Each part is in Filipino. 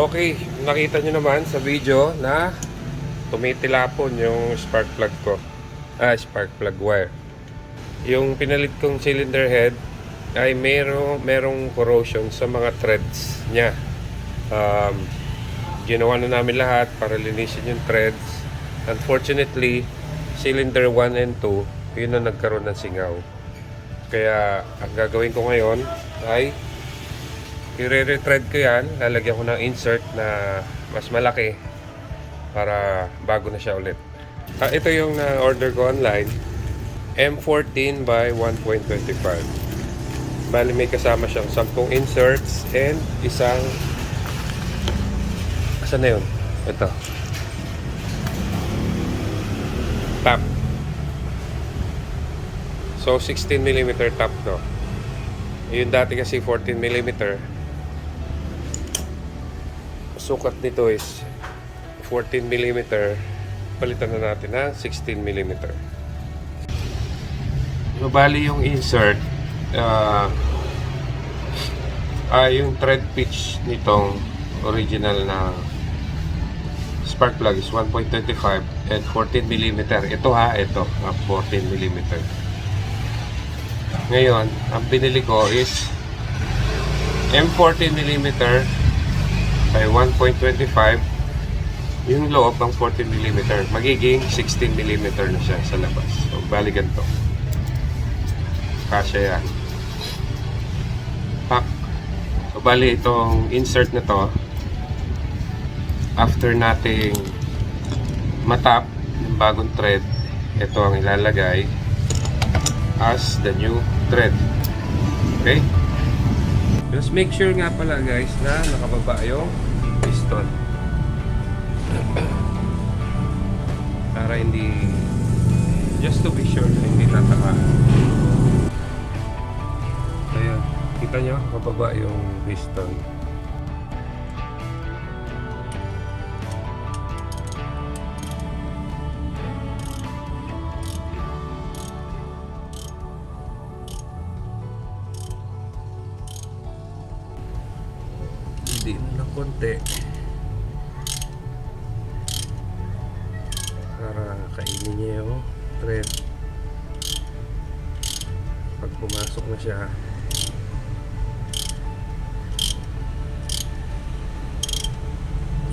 Okay, nakita nyo naman sa video na tumitilapon yung spark plug ko. Spark plug wire. Yung pinalit kong cylinder head ay merong corrosion sa mga threads niya. Ginawa na namin lahat para linisin yung threads. Unfortunately, cylinder 1 and 2, yun na nagkaroon ng singaw. Kaya ang gagawin ko ngayon ay i-re-thread ko yan. Lalagyan ko ng insert na mas malaki para bago na siya ulit. Ito yung na-order ko online. M14 by 1.25. Bali may kasama siyang 10 inserts and isang... Asan na yun? Ito. Top. So 16mm top to. Yung dati kasi 14mm. Sukat nito is 14mm. Palitan na natin ng 16mm. So, bali yung insert yung thread pitch nitong original na spark plug is 1.25 and 14mm. Ito 14mm. Ngayon, ang binili ko is M14mm by 1.25. Yung loob ng 14mm magiging 16mm na siya sa labas. So, bali ganito. Kasya yan. Pak. So, bali itong insert na to, after nating matap yung bagong thread, ito ang ilalagay as the new thread. Okay? Just make sure nga pala guys na nakababa yung piston. Para hindi, just to be sure na hindi tataka. Ayan, kita nyo, mababa yung piston. Hindi na konti para kainin niya yung thread pag pumasok na siya.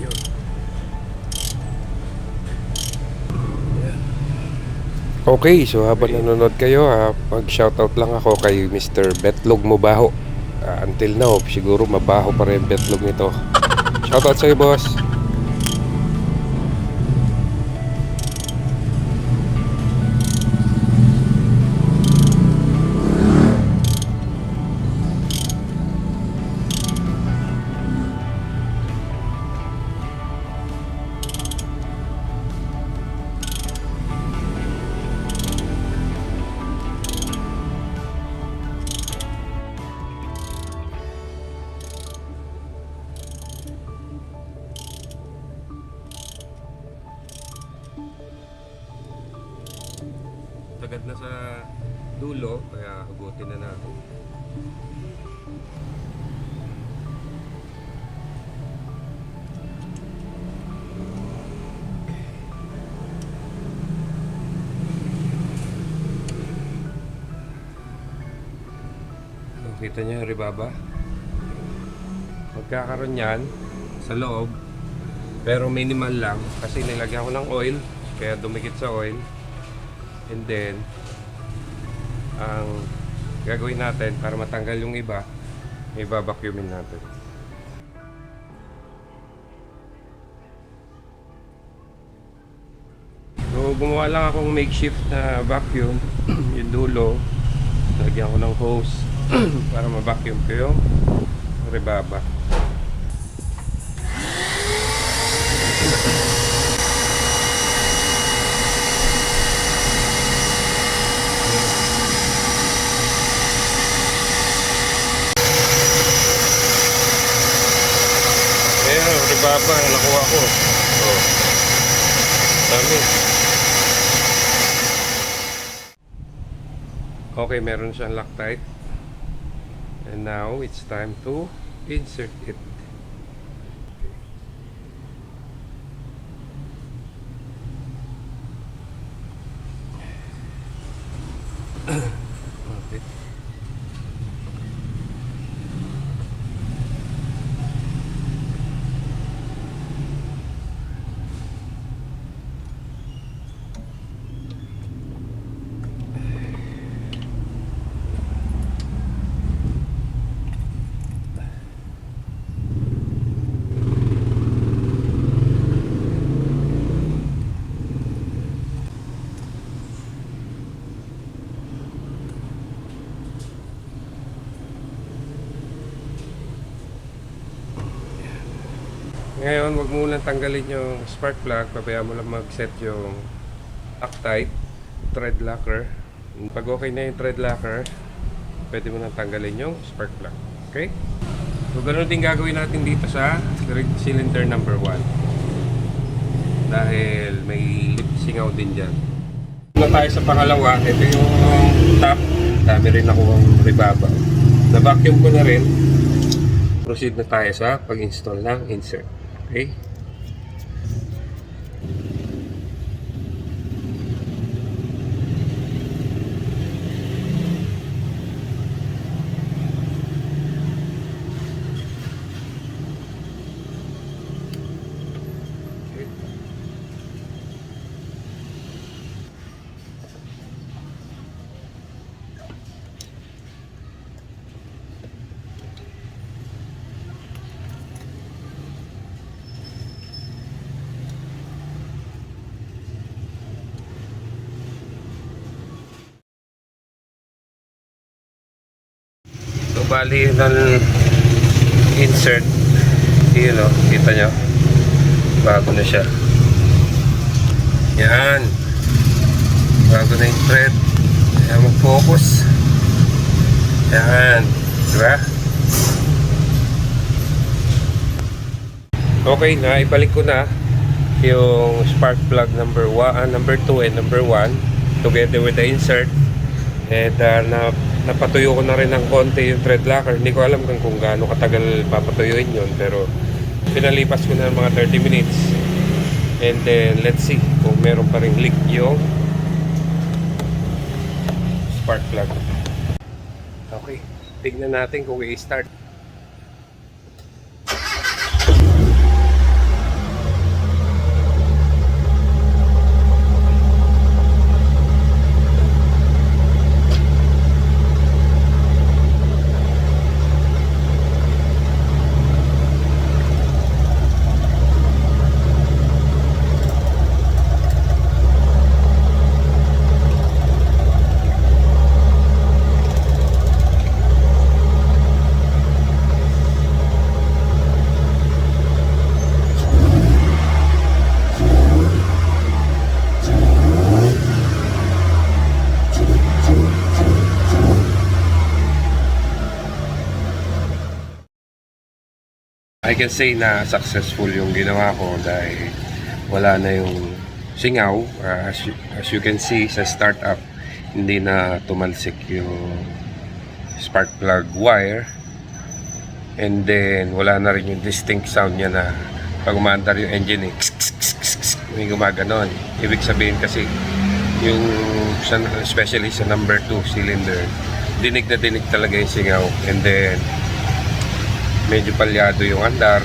Yun. Okay, so habang nanonood kayo, pag shoutout lang ako kay Mr. Betlog Mubaho. Until now, siguro mabaho pa rin betlog nito. Shoutout sa'yo, boss. Sagad na sa dulo, kaya hugutin na natin. So, kita nyo yung ribaba. Magkakaroon yan sa loob, pero minimal lang kasi nilagyan ko ng oil, kaya dumikit sa oil. And then ang gagawin natin para matanggal yung iba, i-vacuumin natin. So gumawa lang akong makeshift na vacuum. Yung dulo lagyan ko ng hose para ma-vacuum ko yung rebaba. Baba na nakuha ko. Oh. Dami. Okay, meron siyang Loctite. And now it's time to insert it. Okay. Ngayon, wag mo lang tanggalin yung spark plug, pabayaan mo lang mag-set yung Loctite thread locker. Pag okay na yung thread locker, pwede mo nang tanggalin yung spark plug. Okay? So, ganun din gagawin natin dito sa cylinder number 1. Dahil may singaw din dyan. Na tayo sa pangalawa, ito yung top. Dami rin ako ang rebabaw. Na-vacuum ko na rin. Proceed na tayo sa pag-install ng insert. Okay? So, bali ng insert, yun o, kita nyo, bago na siya. Yan, bago na yung thread. Kaya mag-focus. Yan, diba? Okay na, ibalik ko na yung spark plug number 2 and number 1 together with the insert. And napatuyo ko na rin ng konti yung thread locker. Hindi ko alam kung gaano katagal papatuyuin yun, pero pinalipas ko na ng mga 30 minutes. And then let's see kung meron pa rin leak yung spark plug. Okay, tignan natin kung i-start. I can say na successful yung ginawa ko dahil wala na yung singaw. As you can see sa startup, hindi na tumalsik yung spark plug wire, and then wala na rin yung distinct sound niya na pag umaandar yung engine may gumaganon. Ibig sabihin kasi yung especially sa number 2 cylinder, dinig na dinig talaga yung singaw, and then medyo palyado yung andar.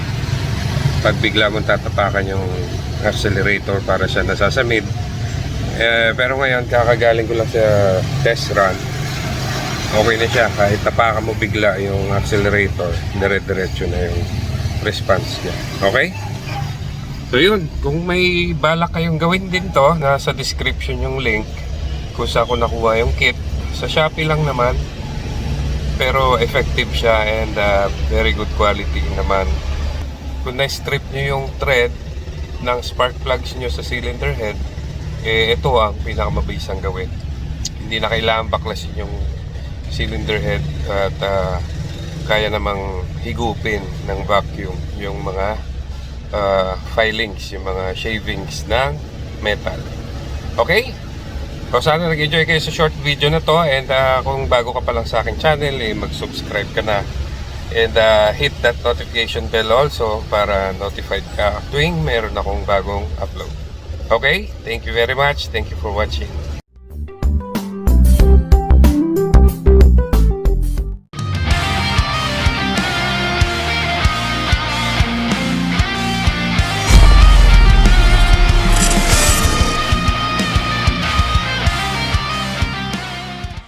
Pag bigla mong tatapakan yung accelerator, para siya nasasamid. Pero ngayon, kakagaling ko lang sa test run, okay na siya. Kahit tapakan mo bigla yung accelerator, dire-diretso na yung response niya. Okay? So yun, kung may balak kayong gawin din to, nasa description yung link kung saan ko nakuha yung kit. Sa Shopee lang naman, pero effective siya and very good quality naman. Kung na-strip nyo yung thread ng spark plugs nyo sa cylinder head, ito ang pinakamabisang gawin. Hindi na kailangan baklasin yung cylinder head at kaya namang higupin ng vacuum yung mga filings, yung mga shavings ng metal. Okay? So sana nag-enjoy kayo sa short video na to, and kung bago ka pa lang sa aking channel, mag-subscribe ka na, and hit that notification bell also para notified ka tuwing meron akong bagong upload. Okay? Thank you very much. Thank you for watching.